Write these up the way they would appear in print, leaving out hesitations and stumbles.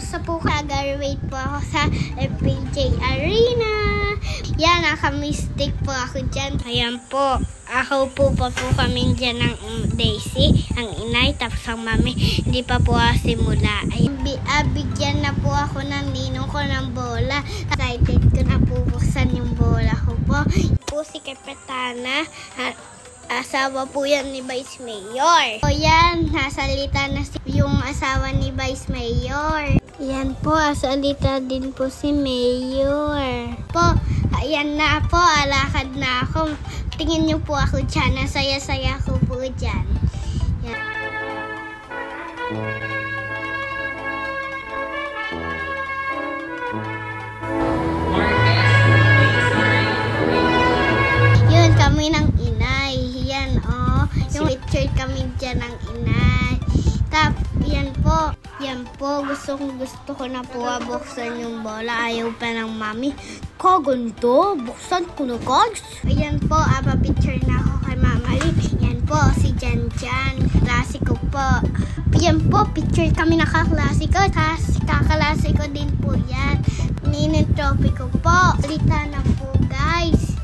Kamusta po ka? Graduate po ako sa FPJ Arena. Yan, nakamistik po ako dyan. Ayan po. Ako po kami dyan ng Daisy, ang inay, tapos ang mami. Hindi pa po simula. Bigyan na po ako ng ninong ko ng bola. Excited ko na po buksan yung bola ko po. Po si Kapitana. Asawa po yan ni Vice Mayor. O yan, nasalita na yung asawa ni Vice Mayor. Yan po, asalita din po si Mayor. Po, ayan na po, alakad na ako. Tingin niyo po ako dyan, nasaya-saya ko po dyan. Yan. Yun, kami ng inay. Yan, oh. Yung picture kami dyan ng inay. Tap, yan po, gusto ko na po buksan yung bola. Ayaw pa ng mami. Kaganto, buksan ko na guys. Ayan po, picture na ako kay Mama Lynn. Yan po, si Jan Jan. Klasiko po. Yan po, picture kami nakaklase-ko. Kaklase ko din po yan. Ninong trophy ko po. Salita na po guys.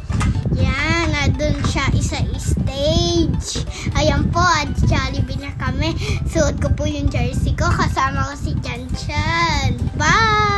Yan, nandun siya isa stage. Ayan po, at Jollibee na kami. Suot ko po yung jersey ko. Kasama ko si Jan Jan. Bye!